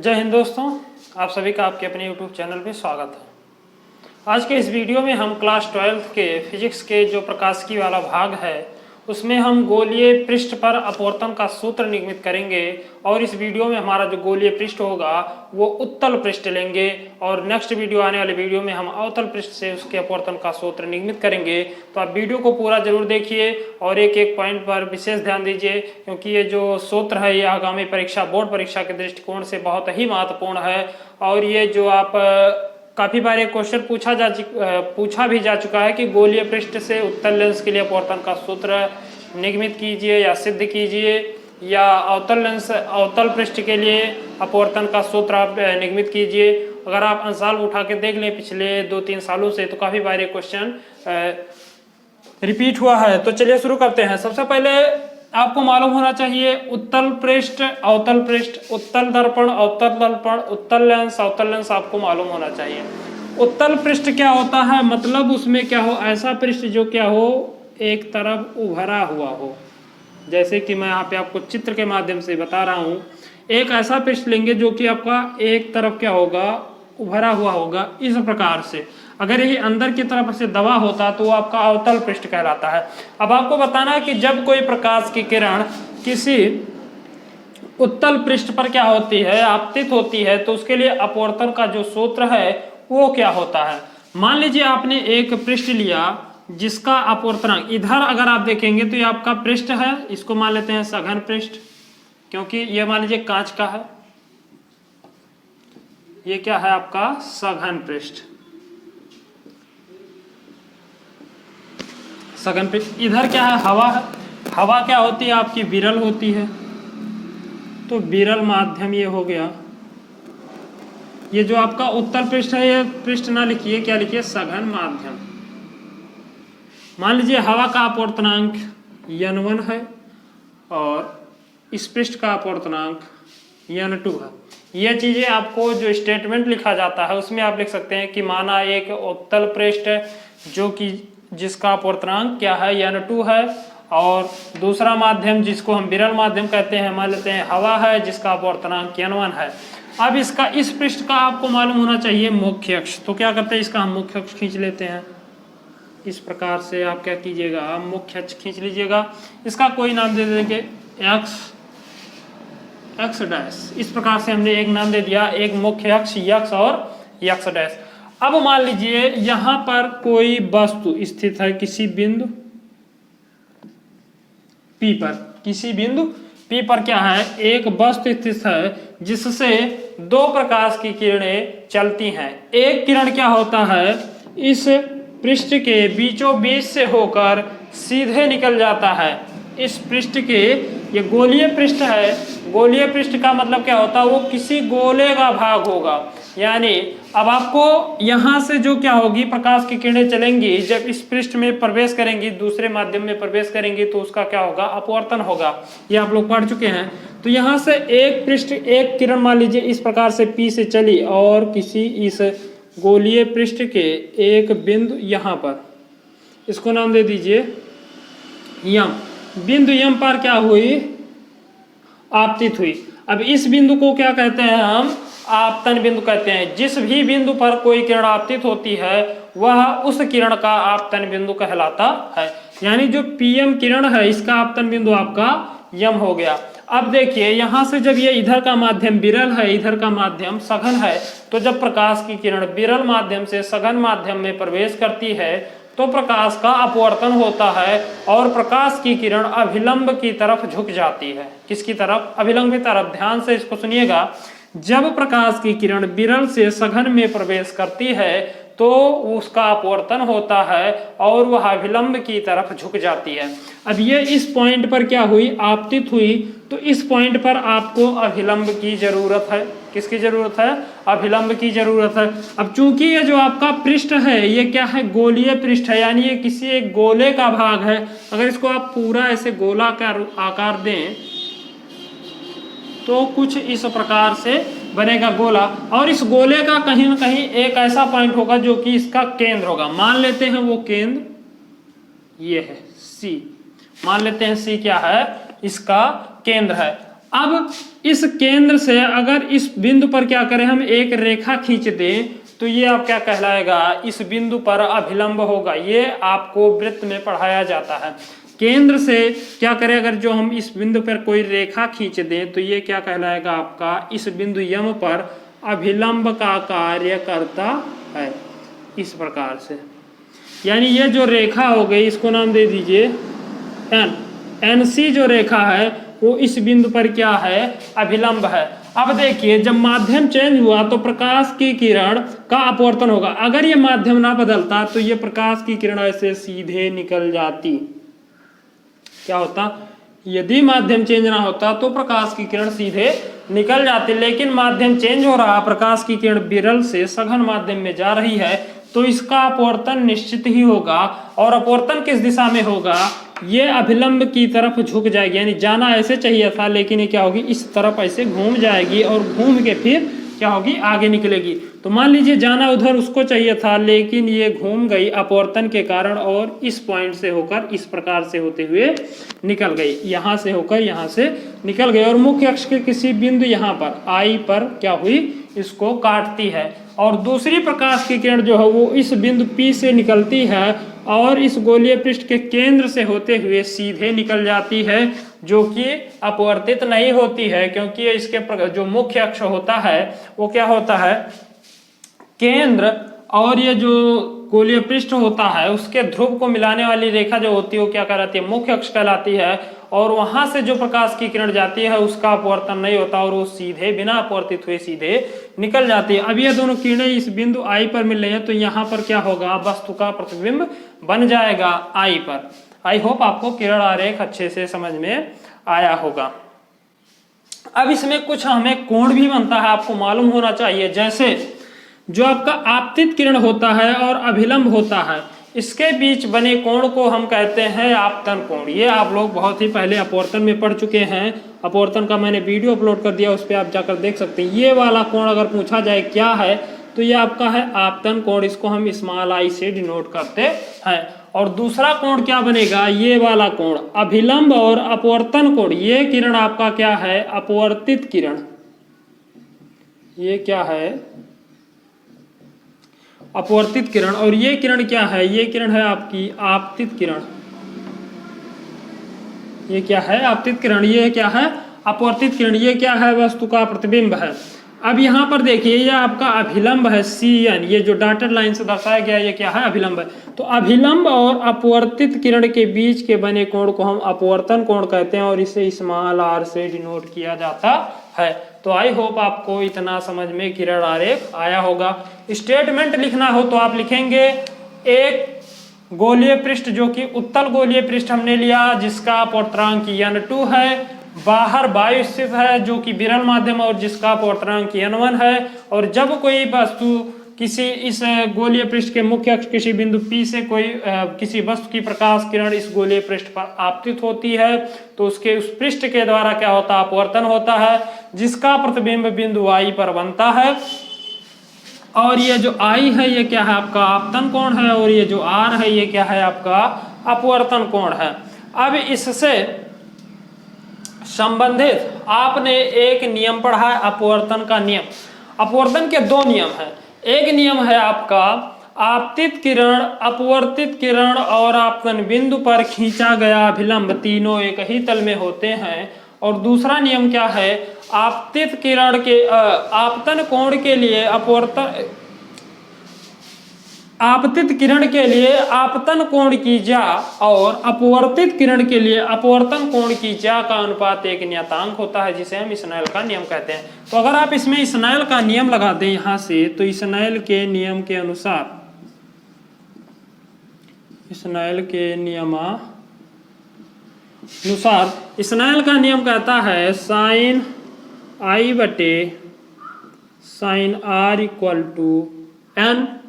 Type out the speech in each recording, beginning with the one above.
जय हिंद दोस्तों, आप सभी का आपके अपने YouTube चैनल पे स्वागत है। आज के इस वीडियो में हम क्लास 12 के फिजिक्स के जो प्रकाशिकी वाला भाग है उसमें हम गोलीय पृष्ठ पर अपवर्तन का सूत्र निर्मित करेंगे और इस वीडियो में हमारा जो गोलीय पृष्ठ होगा वो उत्तल पृष्ठ लेंगे और नेक्स्ट वीडियो आने वाले वीडियो में हम अवतल पृष्ठ से उसके अपवर्तन का सूत्र निर्मित करेंगे। तो आप वीडियो को पूरा जरूर देखिए और एक एक पॉइंट पर विशेष ध्यान दीजिए, क्योंकि ये जो सूत्र है ये आगामी परीक्षा बोर्ड परीक्षा के दृष्टिकोण से बहुत ही महत्वपूर्ण है। और ये जो आप काफ़ी बार एक क्वेश्चन पूछा भी जा चुका है कि गोलीय पृष्ठ से उत्तल लेंस के लिए अपवर्तन का सूत्र निर्मित कीजिए या सिद्ध कीजिए, या अवतल पृष्ठ के लिए अपवर्तन का सूत्र आप निर्मित कीजिए। अगर आप अंशाल उठा के देख लें पिछले 2-3 सालों से तो काफ़ी बार ये क्वेश्चन रिपीट हुआ है। तो चलिए शुरू करते हैं। सबसे पहले आपको मालूम होना चाहिए उत्तल पृष्ठ, अवतल पृष्ठ, उत्तल दर्पण, अवतल दर्पण, उत्तल लेंस, अवतल लेंस आपको मालूम होना चाहिए। उत्तल पृष्ठ क्या होता है, मतलब उसमें क्या हो, ऐसा पृष्ठ जो क्या हो एक तरफ उभरा हुआ हो। जैसे कि मैं यहाँ पे आपको चित्र के माध्यम से बता रहा हूँ, एक ऐसा पृष्ठ लेंगे जो कि आपका एक तरफ क्या होगा, उभरा हुआ होगा इस प्रकार से। अगर ये अंदर की तरफ से दबा होता तो वो आपका अवतल पृष्ठ कहलाता है। अब आपको बताना है कि जब कोई प्रकाश की किरण किसी उत्तल पृष्ठ पर क्या होती है, आपतित होती है, तो उसके लिए अपवर्तन का जो सूत्र है वो क्या होता है। मान लीजिए आपने एक पृष्ठ लिया जिसका अपवर्तनांक, इधर अगर आप देखेंगे तो ये आपका पृष्ठ है, इसको मान लेते हैं सघन पृष्ठ, क्योंकि ये मान लीजिए कांच का है, ये क्या है आपका सघन पृष्ठ। सघन पृष्ठ इधर क्या है, हवा है। हवा क्या होती है आपकी, विरल होती है, तो विरल माध्यम ये हो गया। ये जो आपका उत्तल पृष्ठ है ये पृष्ठ ना लिखिए, क्या लिखिए, सघन माध्यम। मान लीजिए हवा का अपवर्तनांक n1 है और इस पृष्ठ का अपवर्तनांक n2 है। ये चीजें आपको जो स्टेटमेंट लिखा जाता है उसमें आप लिख सकते हैं कि माना एक उत्तल पृष्ठ जो कि जिसका अपवर्तनांक क्या है n2 है, और दूसरा माध्यम जिसको हम विरल माध्यम कहते हैं मान लेते हैं हवा है जिसका अपवर्तनांक n1 है। अब इसका इस पृष्ठ का आपको मालूम होना चाहिए मुख्य अक्ष। तो क्या करते हैं, इसका हम मुख्य अक्ष खींच लेते हैं। इस प्रकार से आप क्या कीजिएगा, मुख्य अक्ष खींच लीजिएगा। इसका कोई नाम दे देंगे एक्स डैश। इस प्रकार से हमने एक नाम दे दिया, एक मुख्य अक्ष यक्स और यक्स डैश। अब मान लीजिए यहां पर कोई वस्तु स्थित है किसी बिंदु P पर। किसी बिंदु P पर क्या है, एक वस्तु स्थित है जिससे दो प्रकाश की किरणें चलती हैं। एक किरण क्या होता है, इस पृष्ठ के बीचों बीच से होकर सीधे निकल जाता है इस पृष्ठ के। ये गोलीय पृष्ठ है, गोलीय पृष्ठ का मतलब क्या होता है, वो किसी गोले का भाग होगा। यानी अब आपको यहाँ से जो क्या होगी, प्रकाश की किरणें चलेंगी, जब इस पृष्ठ में प्रवेश करेंगी, दूसरे माध्यम में प्रवेश करेंगी तो उसका क्या होगा, अपवर्तन होगा। ये आप लोग पढ़ चुके हैं। तो यहाँ से एक पृष्ठ, एक किरण मान लीजिए इस प्रकार से P से चली और किसी इस गोलीय पृष्ठ के एक बिंदु यहाँ पर, इसको नाम दे दीजिए यम। बिंदु यम पर क्या हुई, आपतित हुई। अब इस बिंदु को क्या कहते हैं, हम आपतन बिंदु कहते हैं। जिस भी बिंदु पर कोई किरण आपतित होती है वह उस किरण का आपतन बिंदु कहलाता है। यानी जो PM किरण है इसका आपतन बिंदु आपका यम हो गया। अब देखिए यहाँ से जब ये इधर का माध्यम विरल है, इधर का माध्यम सघन है, तो जब प्रकाश की किरण विरल माध्यम से सघन माध्यम में प्रवेश करती है तो प्रकाश का अपवर्तन होता है और प्रकाश की किरण अभिलंब की तरफ झुक जाती है। किसकी तरफ, अभिलंब की तरफ। ध्यान से इसको सुनिएगा। जब प्रकाश की किरण विरल से सघन में प्रवेश करती है तो उसका अपवर्तन होता है और वह अभिलंब की तरफ झुक जाती है। अब ये इस पॉइंट पर क्या हुई, आपतित हुई, तो इस पॉइंट पर आपको अभिलंब की जरूरत है। किसकी जरूरत है, अभिलंब की जरूरत है। अब चूंकि ये जो आपका पृष्ठ है ये क्या है, गोलीय पृष्ठ है, यानी ये किसी एक गोले का भाग है। अगर इसको आप पूरा ऐसे गोला का आकार दें तो कुछ इस प्रकार से बनेगा गोला, और इस गोले का कहीं ना कहीं एक ऐसा पॉइंट होगा जो कि इसका केंद्र होगा। मान लेते हैं वो केंद्र ये है C। मान लेते हैं C क्या है, इसका केंद्र है। अब इस केंद्र से अगर इस बिंदु पर क्या करें, हम एक रेखा खींच दें तो ये आप क्या कहलाएगा, इस बिंदु पर अभिलंब होगा। ये आपको वृत्त में पढ़ाया जाता है। केंद्र से क्या करें, अगर जो हम इस बिंदु पर कोई रेखा खींच दें तो ये क्या कहलाएगा आपका, इस बिंदु यम पर अभिलंब का कार्य करता है। इस प्रकार से यानी ये जो रेखा हो गई इसको नाम दे दीजिए एन। एनसी जो रेखा है वो इस बिंदु पर क्या है, अभिलंब है। अब देखिए जब माध्यम चेंज हुआ तो प्रकाश की किरण का अपवर्तन होगा। अगर ये माध्यम ना बदलता तो ये प्रकाश की किरण ऐसे सीधे निकल जाती। क्या होता, यदि माध्यम चेंज ना होता तो प्रकाश की किरण सीधे निकल जाती। लेकिन माध्यम चेंज हो रहा, प्रकाश की किरण विरल से सघन माध्यम में जा रही है तो इसका अपवर्तन निश्चित ही होगा। और अपवर्तन किस दिशा में होगा, ये अभिलंब की तरफ झुक जाएगी। यानी जाना ऐसे चाहिए था लेकिन ये क्या होगी, इस तरफ ऐसे घूम जाएगी और घूम के फिर क्या होगी, आगे निकलेगी। तो मान लीजिए जाना उधर उसको चाहिए था लेकिन ये घूम गई अपवर्तन के कारण और इस पॉइंट से होकर इस प्रकार से होते हुए निकल गई, यहाँ से होकर यहाँ से निकल गई और मुख्य अक्ष के किसी बिंदु यहाँ पर आई पर क्या हुई, इसको काटती है। और दूसरी प्रकाश की किरण जो है वो इस बिंदु P से निकलती है और इस गोलीय पृष्ठ के केंद्र से होते हुए सीधे निकल जाती है, जो कि अपवर्तित नहीं होती है क्योंकि इसके जो मुख्य अक्ष होता है वो क्या होता है, केंद्र, और ये जो गोलीय पृष्ठ होता है उसके ध्रुव को मिलाने वाली रेखा जो होती है वो क्या कहलाती है, मुख्य अक्ष कहलाती है। और वहां से जो प्रकाश की किरण जाती है उसका अपवर्तन नहीं होता और वो सीधे बिना अपवर्तित हुए सीधे निकल जाती है। अब ये दोनों किरणें इस बिंदु आई पर मिल रही है तो यहाँ पर क्या होगा, वस्तु का प्रतिबिंब बन जाएगा आई पर। आई होप आपको किरण आरेख अच्छे से समझ में आया होगा। अब इसमें कुछ हमें कोण भी बनता है, आपको मालूम होना चाहिए। जैसे जो आपका आपतित किरण होता है और अभिलंब होता है, इसके बीच बने कोण को हम कहते हैं आपतन कोण। ये आप लोग बहुत ही पहले अपवर्तन में पढ़ चुके हैं। अपवर्तन का मैंने वीडियो अपलोड कर दिया, उस पर आप जाकर देख सकते हैं। ये वाला कोण अगर पूछा जाए क्या है तो ये आपका है आपतन कोण, इसको हम स्मॉल आई से डिनोट करते हैं। और दूसरा कोण क्या बनेगा, ये वाला कोण अभिलंब और अपवर्तन कोण। ये किरण आपका क्या है, अपवर्तित किरण। ये क्या है, अपवर्तित किरण। और ये किरण क्या है, ये किरण है आपकी आपतित किरण। ये क्या है, आपतित किरण। ये क्या है, अपवर्तित किरण। ये क्या है, वस्तु का प्रतिबिंब है। अब यहाँ पर देखिए ये आपका अभिलंब है CN, ये जो डॉटेड लाइन से दर्शाया गया ये क्या है, अभिलंब है। तो अभिलंब और अपवर्तित किरण के बीच के बने कोण को हम अपवर्तन कोण कहते हैं और इसे स्मॉल r से डिनोट किया जाता है। तो आई होप आपको इतना समझ में किरण आरेख आया होगा। स्टेटमेंट लिखना हो तो आप लिखेंगे एक गोलीय पृष्ठ जो कि उत्तल गोलीय पृष्ठ हमने लिया जिसका अपवर्तनांक N2 है, बाहर वायु स्थित है जो कि विरल माध्यम और जिसका अपवर्तनांक N1 है। और जब कोई वस्तु किसी इस गोलीय पृष्ठ के मुख्य अक्ष किसी बिंदु P से कोई किसी वस्तु की प्रकाश किरण इस गोलीय पृष्ठ पर आपतित होती है तो उसके उस पृष्ठ के द्वारा क्या होता है, अपवर्तन होता है, जिसका प्रतिबिंब बिंदु I पर बनता है। और ये जो I है ये क्या है, आपका आपतन कोण है, और ये जो R है ये क्या है, आपका अपवर्तन कोण है। अब इससे संबंधित आपने एक नियम पढ़ा है, अपवर्तन का नियम। अपवर्तन के दो नियम हैं। एक नियम है आपका आपतित किरण, अपवर्तित किरण और आपतन बिंदु पर खींचा गया अभिलंब तीनों एक ही तल में होते हैं। और दूसरा नियम क्या है, आपतित किरण के आपतन कोण के लिए आपतित किरण के लिए आपतन कोण की ज्या और अपवर्तित किरण के लिए अपवर्तन कोण की ज्या का अनुपात एक नियतांक होता है जिसे हम स्नेल का नियम कहते हैं। तो अगर आप इसमें स्नेल का नियम लगा दें यहां से तो स्नेल के नियम के अनुसार, स्नेल के नियमानुसार, स्नेल का नियम कहता है साइन I बटे sine R equal to N/1।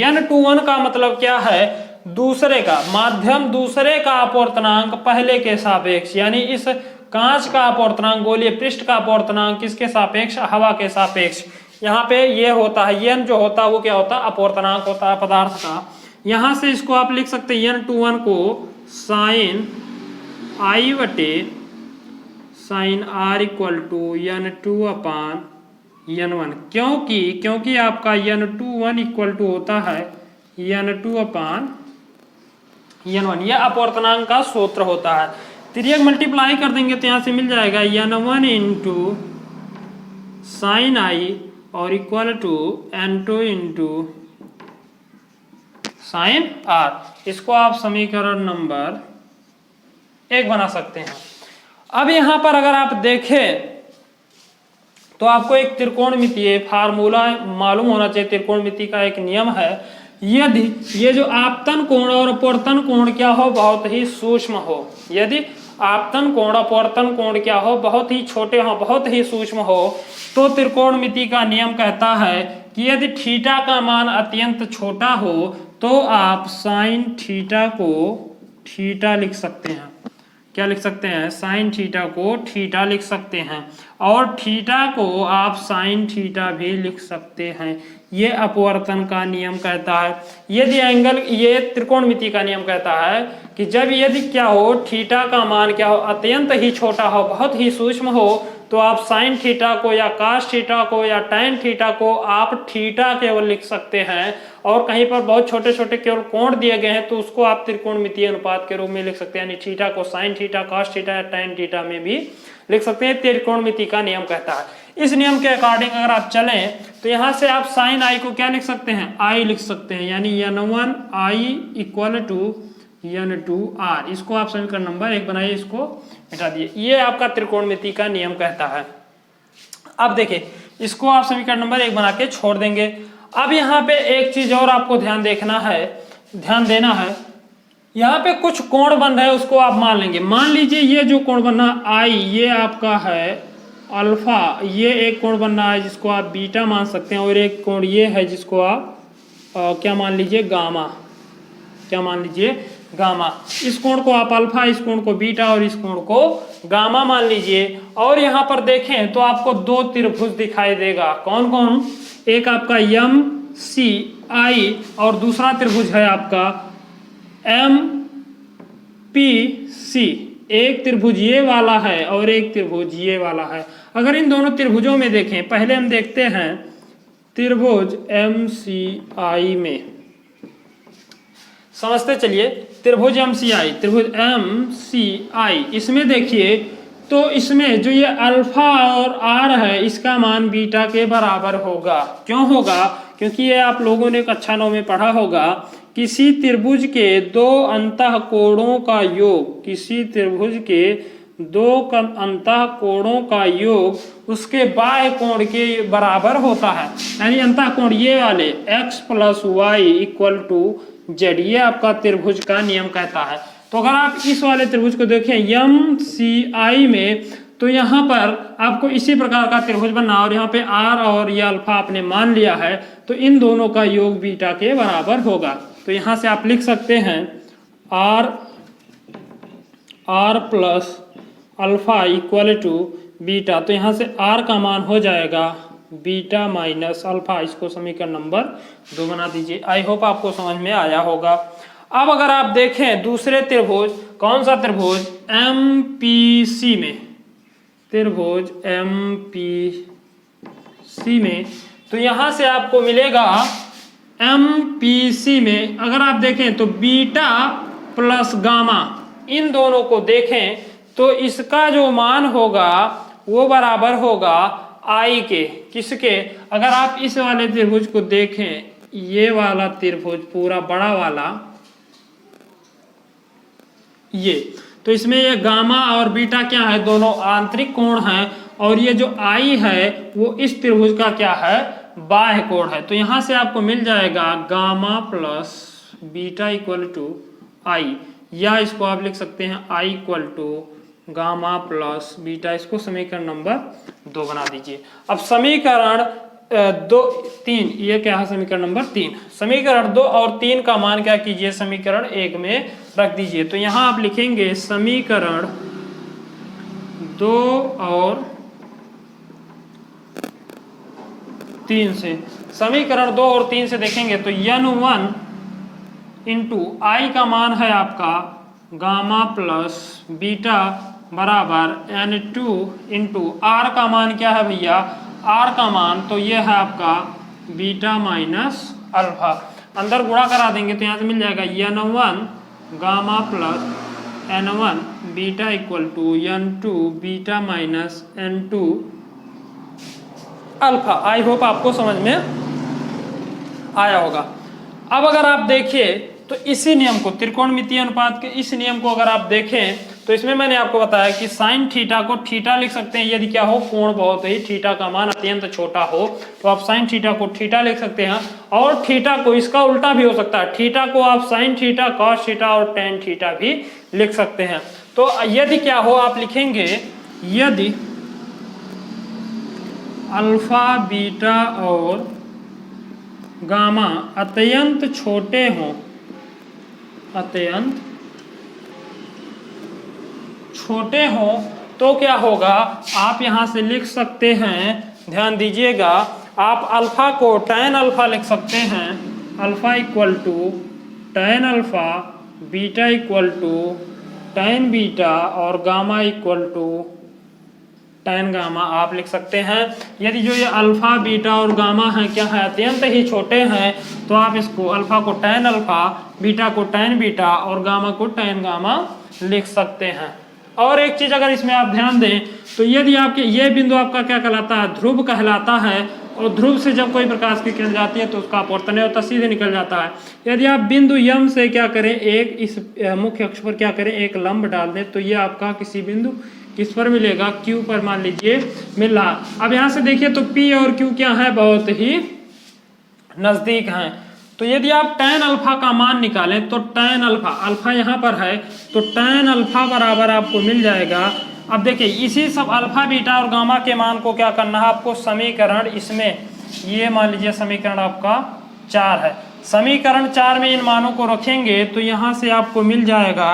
N/1 का मतलब क्या है, दूसरे का माध्यम, दूसरे का अपवर्तनांक पहले के सापेक्ष, यानी इस कांच का अपवर्तनांक, गोलीय पृष्ठ का अपवर्तनांक किसके सापेक्ष, हवा के सापेक्ष। यहाँ पे ये होता है N जो होता है वो क्या होता है, अपवर्तनांक होता है पदार्थ का। यहाँ से इसको आप लिख सकते हैं N/1 को साइन I बटे sine r equal to n2 upon n1। क्योंकि आपका n2 इक्वल टू होता है n2 अपान n1। यह अपवर्तनांक का सूत्र होता है। तिर्यक मल्टीप्लाई कर देंगे तो यहाँ से मिल जाएगा n1 इंटू साइन आई और equal to n2 into sine r. इसको आप समीकरण नंबर 1 बना सकते हैं। अब यहाँ पर अगर आप देखें तो आपको एक त्रिकोणमितीय फार्मूला मालूम होना चाहिए। त्रिकोणमिति का एक नियम है, यदि ये जो आपतन कोण और अपवर्तन कोण क्या हो, बहुत ही सूक्ष्म हो। यदि आपतन कोण अपवर्तन कोण क्या हो, बहुत ही छोटे हो, बहुत ही सूक्ष्म हो, तो त्रिकोणमिति का नियम कहता है कि यदि थीटा का मान अत्यंत छोटा हो तो आप साइन थीटा को थीटा लिख सकते हैं। क्या लिख सकते हैं? साइन थीटा को थीटा लिख सकते हैं और थीटा को आप साइन थीटा भी लिख सकते हैं। ये अपवर्तन का नियम कहता है। यदि एंगल, ये त्रिकोणमिति का नियम कहता है कि जब यदि क्या हो, थीटा का मान क्या हो, अत्यंत ही छोटा हो, बहुत ही सूक्ष्म हो, तो आप साइन थीटा को या कास थीटा को या टैन थीटा को आप थीटा केवल लिख सकते हैं। और कहीं पर बहुत छोटे छोटे केवल कोण दिए गए हैं तो उसको आप त्रिकोणमितीय अनुपात के रूप में लिख सकते हैं, यानी थीटा को साइन थीटा, कास थीटा या टैन थीटा में भी लिख सकते हैं। त्रिकोणमिति का नियम कहता है। इस नियम के अकॉर्डिंग अगर आप चलें तो यहाँ से आप साइन आई को क्या लिख सकते हैं? आई लिख सकते हैं, यानी n1 I equal to n2 r। इसको आप समीकरण नंबर 1 बनाइए, इसको मिटा दिए। ये आपका त्रिकोणमिति का नियम कहता है। अब देखिए, इसको आप समीकरण नंबर 1 बना के छोड़ देंगे। अब यहाँ पे एक चीज और आपको ध्यान देना है। यहाँ पे कुछ कोण बन रहे हैं, उसको आप मान लेंगे। मान लीजिए ये जो कोण बन रहा है आई, ये आपका है अल्फा। ये एक कोण बन रहा है जिसको आप बीटा मान सकते हैं, और एक कोण ये है जिसको आप क्या मान लीजिए? गामा। क्या मान लीजिए? गामा। इस कोण को आप अल्फा, इस कोण को बीटा और इस कोण को गामा मान लीजिए। और यहाँ पर देखें तो आपको 2 त्रिभुज दिखाई देगा। कौन कौन? एक आपका एम सी आई और दूसरा त्रिभुज है आपका एम पी सी। एक त्रिभुज ये वाला है और एक त्रिभुज ये वाला है। अगर इन दोनों त्रिभुजों में देखें, पहले हम देखते हैं त्रिभुज एम सी आई में, समझते चलिए। त्रिभुज एम सी आई, इसमें देखिए तो इसमें जो ये अल्फा और आर है, इसका मान बीटा के बराबर होगा। क्यों होगा? क्योंकि ये आप लोगों ने कक्षा 9 में पढ़ा होगा, किसी त्रिभुज के 2 अंतः कोणों का योग, किसी त्रिभुज के 2 अंतः कोणों का योग उसके बाह्य कोण के बराबर होता है। यानी अंतः कोण ये वाले x + y = z, ये आपका त्रिभुज का नियम कहता है। तो अगर आप इस वाले त्रिभुज को देखें एम सी आई में, तो यहाँ पर आपको इसी प्रकार का त्रिभुज बनना, और यहाँ पे आर और ये अल्फा आपने मान लिया है, तो इन दोनों का योग बीटा के बराबर होगा। तो यहाँ से आप लिख सकते हैं r plus alpha equal to beta. तो यहाँ से आर का मान हो जाएगा बीटा माइनस अल्फा। इसको समीकरण नंबर 2 बना दीजिए। आई होप आपको समझ में आया होगा। अब अगर आप देखें दूसरे त्रिभुज, कौन सा त्रिभुज? एम पी सी में, त्रिभुज एम पी सी में, तो यहाँ से आपको मिलेगा एम पी सी में अगर आप देखें तो बीटा प्लस गामा, इन दोनों को देखें तो इसका जो मान होगा वो बराबर होगा आई के। किसके? अगर आप इस वाले त्रिभुज को देखें, ये वाला त्रिभुज पूरा बड़ा वाला ये, तो इसमें ये गामा और बीटा क्या है? दोनों आंतरिक कोण हैं, और ये जो आई है वो इस त्रिभुज का क्या है? बाह्य कोण है। तो यहाँ से आपको मिल जाएगा gamma plus beta equal to I, या इसको आप लिख सकते हैं I equal to gamma plus beta. इसको समीकरण नंबर 2 बना दीजिए। अब समीकरण 3, ये क्या है? समीकरण नंबर 3। समीकरण 2 और 3 का मान क्या कीजिए? समीकरण 1 में रख दीजिए। तो यहाँ आप लिखेंगे समीकरण 2 और 3 से, समीकरण 2 और 3 से देखेंगे तो n1 इंटू आई का मान है आपका गामा प्लस बीटा बराबर n2 इंटू आर का मान क्या है भैया, आर का मान तो ये है आपका बीटा माइनस अल्फा। अंदर गुणा करा देंगे तो यहाँ से मिल जाएगा n1 gamma plus n1 beta equal to n2 beta minus n2 alpha. I hope आपको समझ में आया होगा। अब अगर आप देखिए तो इसी नियम को, त्रिकोणमितीय अनुपात के इस नियम को अगर आप देखें तो इसमें मैंने आपको बताया कि साइन थीटा को थीटा लिख सकते हैं यदि क्या हो, कोण बहुत ही थीटा का मान अत्यंत छोटा हो तो आप साइन थीटा को थीटा लिख सकते हैं। और थीटा को इसका उल्टा भी हो सकता है, थीटा को आप साइन थीटा, कॉस थीटा और टेन थीटा भी लिख सकते हैं। तो यदि क्या हो, आप लिखेंगे यदि अल्फा बीटा और गामा अत्यंत छोटे हों, अत्यंत छोटे हों तो क्या होगा, आप यहां से लिख सकते हैं, ध्यान दीजिएगा, आप अल्फा को tan अल्फा लिख सकते हैं, alpha equal to tan alpha, beta equal to tan beta और gamma equal to tan gamma आप लिख सकते हैं। यदि जो ये अल्फा बीटा और गामा है क्या है, अत्यंत ही छोटे हैं तो आप इसको अल्फा को tan अल्फा, बीटा को tan बीटा और गामा को tan गामा लिख सकते हैं। और एक चीज अगर इसमें आप ध्यान दें तो यदि आपके ये बिंदु आपका क्या कहलाता है, ध्रुव कहलाता है, और ध्रुव से जब कोई प्रकाश की किरण जाती है तो उसका अपवर्तन होता सीधे निकल जाता है। यदि आप बिंदु यम से क्या करें, एक इस मुख्य अक्ष पर क्या करें, एक लंब डाल दें तो ये आपका किसी बिंदु किस पर मिलेगा, क्यू पर मान लीजिए मिल रहा। अब यहाँ से देखिए तो पी और क्यू क्या है, बहुत ही नजदीक हैं। तो यदि आप tan अल्फा का मान निकालें तो tan अल्फा, अल्फा यहाँ पर है तो tan अल्फा बराबर आपको मिल जाएगा। अब देखिए इसी सब अल्फा बीटा और गामा के मान को क्या करना है आपको, समीकरण इसमें ये मान लीजिए समीकरण आपका 4 है, समीकरण 4 में इन मानों को रखेंगे तो यहाँ से आपको मिल जाएगा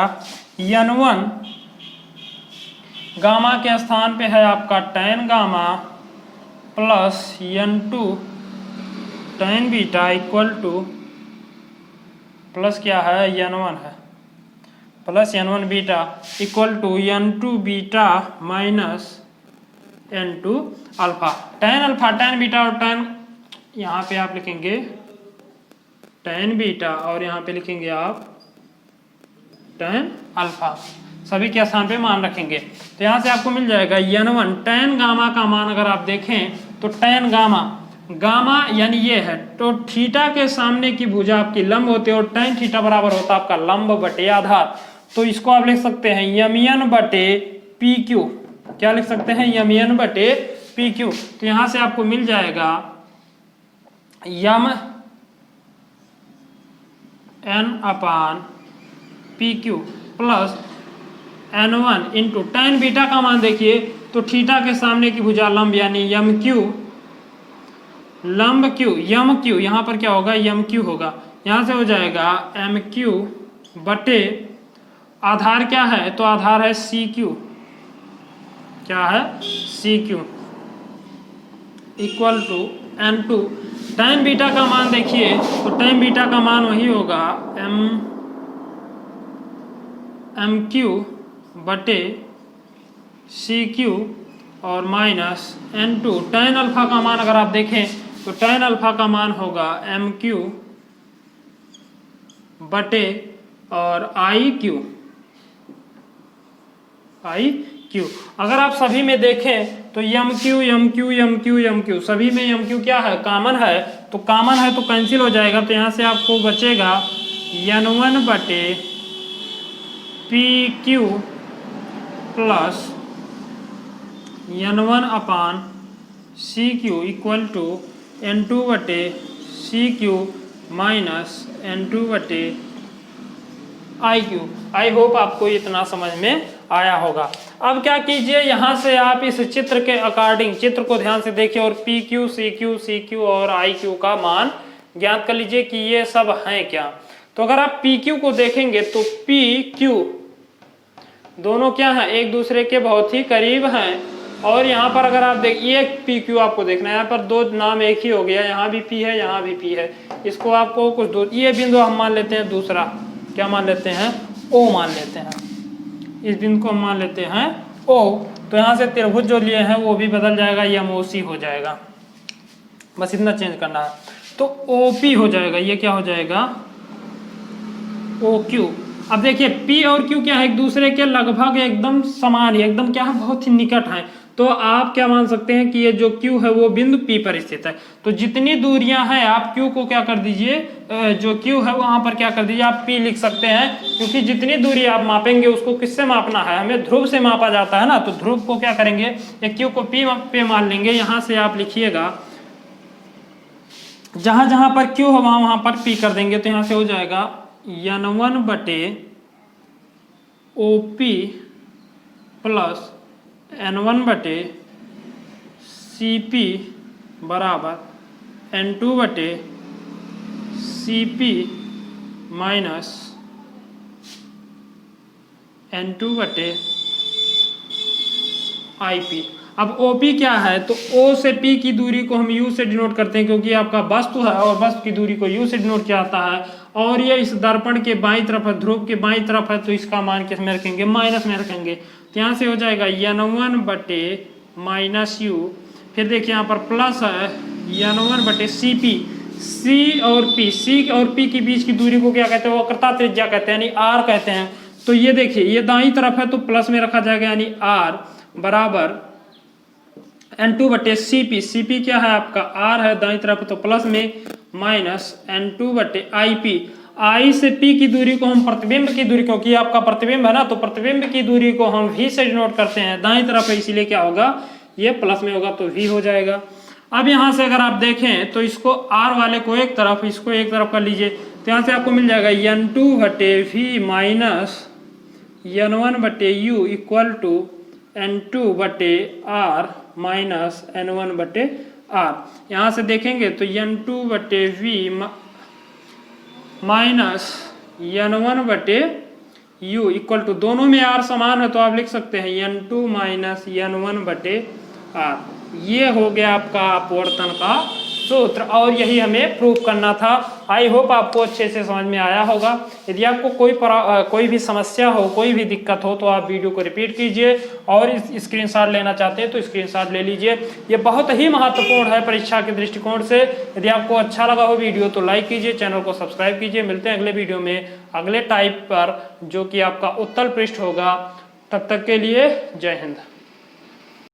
n1 गामा के स्थान पे है आपका tan gamma plus n2 tan beta equal to plus क्या है n1 है, plus n1 beta equal to n2 beta minus n2 alpha. tan alpha, tan beta और tan, यहाँ पे आप लिखेंगे tan बीटा और यहाँ पे लिखेंगे आप tan अल्फा, सभी के स्थान पे मान रखेंगे तो यहाँ से आपको मिल जाएगा n1 tan गामा का मान अगर आप देखें तो tan गामा, गामा यानी ये है तो थीटा के सामने की भुजा आपकी लंब होती है और tan थीटा बराबर होता है आपका लंब बटे आधार। तो इसको आप लिख सकते हैं यमन बटे पी क्यू, क्या लिख सकते हैं, यमन बटे पी क्यू। तो यहाँ से आपको मिल जाएगा M n upon P Q plus n1 into tan beta का मान देखिए तो थीटा के सामने की भुजा लंब यानी यम क्यू, लंब क्यू, यम क्यू, यहाँ पर क्या होगा यम क्यू होगा, यहाँ से हो जाएगा एम क्यू बटे आधार क्या है, तो आधार है सी क्यू, क्या है C Q equal to n2 tan beta का मान देखिए तो tan बीटा का मान वही होगा एम क्यू बटे सी क्यू और माइनस n2 tan अल्फा का मान अगर आप देखें तो tan अल्फा का मान होगा एम क्यू बटे और आई क्यू, आई क्यू। अगर आप सभी में देखें तो M Q M Q M Q M Q, सभी में यम क्यू क्या है, कॉमन है, तो कॉमन है तो कैंसिल हो जाएगा। तो यहाँ से आपको बचेगा n1 बटे p Q plus n1 upon c Q equal to n2 बटे सी क्यू माइनस n2 बटे आई क्यू। आई होप आपको इतना समझ में आया होगा। अब क्या कीजिए, यहाँ से आप इस चित्र के अकॉर्डिंग चित्र को ध्यान से देखिए और पी क्यू सी क्यू और आई क्यू का मान ज्ञात कर लीजिए कि ये सब हैं क्या। तो अगर आप पी क्यू को देखेंगे तो पी क्यू दोनों क्या हैं, एक दूसरे के बहुत ही करीब हैं। और यहाँ पर अगर आप देख, ये पी क्यू आपको देखना है, यहाँ पर दो नाम एक ही हो गया, यहाँ भी पी है यहाँ भी पी है, इसको आपको कुछ दो, ये बिंदु हम मान लेते हैं दूसरा, क्या मान लेते हैं, ओ मान लेते हैं, इस बिंदु को हम मान लेते हैं ओ, तो यहाँ से त्रिभुज जो लिए हैं वो भी बदल जाएगा, MOC हो जाएगा, बस इतना चेंज करना है। तो OP हो जाएगा, ये क्या हो जाएगा OQ। अब देखिए P और Q क्या है, एक दूसरे के लगभग एकदम समान है, एकदम क्या है, बहुत ही निकट है। तो आप क्या मान सकते हैं कि ये जो Q है वो बिंदु P पर स्थित है। तो जितनी दूरियां हैं आप Q को क्या कर दीजिए, जो Q है वहां पर क्या कर दीजिए आप P लिख सकते हैं, क्योंकि जितनी दूरी आप मापेंगे उसको किससे मापना है, हमें ध्रुव से मापा जाता है ना। तो ध्रुव को क्या करेंगे, एक Q को P पे मान लेंगे। यहां से आप लिखिएगा, जहां जहां पर Q हो वहां वहां पर P कर देंगे। तो यहां से हो जाएगा N1 बटे OP प्लस N1 बटे CP बराबर N2 बटे CP माइनस N2 बटे IP। अब OP क्या है, तो O से P की दूरी को हम U से डिनोट करते हैं, क्योंकि आपका वस्तु है और वस्तु की दूरी को U से डिनोट किया जाता है। और ये इस दर्पण के बाईं तरफ है, ध्रुव के बाईं तरफ है, तो इसका मान किस में रखेंगे, माइनस में रखेंगे। तो यहाँ से हो जाएगा N1 बटे माइनस U, फिर देखिए यहाँ पर प्लस है N1 बटे CP। C और P के बीच की दूरी को क्या कहते हैं, वक्रता त्रिज्या कहते हैं, यानी R कहते हैं। तो ये देखिए ये दाईं तरफ है तो प्लस में रखा जाएगा, यानी R बराबर N2 बटे CP क्या है आपका R है, दाईं तरफ तो प्लस में, माइनस N2 बटे IP। I से P की दूरी को हम प्रतिबिंब की दूरी, क्योंकि आपका प्रतिबिंब है ना, तो प्रतिबिंब की दूरी को हम V से डिनोट करते हैं, दाईं तरफ है इसीलिए क्या होगा, ये प्लस में होगा तो V हो जाएगा। अब यहाँ से अगर आप देखें तो इसको R वाले को एक तरफ, इसको एक तरफ कर लीजिए। तो यहाँ से आपको मिल जाएगा N2 बटे V माइनस N1 बटे U इक्वल टू N2 बटे R माइनस N1 बटे R। यहाँ से देखेंगे तो N2 बटे V माइनस N1 बटे U इक्वल टू, दोनों में R समान है तो आप लिख सकते हैं N2 माइनस N1 बटे R। ये हो गया आपका अपवर्तन का सूत्र, और यही हमें प्रूव करना था। आई होप आपको अच्छे से समझ में आया होगा। यदि आपको कोई भी समस्या हो, कोई भी दिक्कत हो, तो आप वीडियो को रिपीट कीजिए, और इस स्क्रीनशॉट लेना चाहते हैं तो स्क्रीनशॉट ले लीजिए। ये बहुत ही महत्वपूर्ण है परीक्षा के दृष्टिकोण से। यदि आपको अच्छा लगा हो वीडियो तो लाइक कीजिए, चैनल को सब्सक्राइब कीजिए। मिलते हैं अगले वीडियो में अगले टाइप पर, जो कि आपका उत्तल पृष्ठ होगा। तब तक के लिए जय हिंद।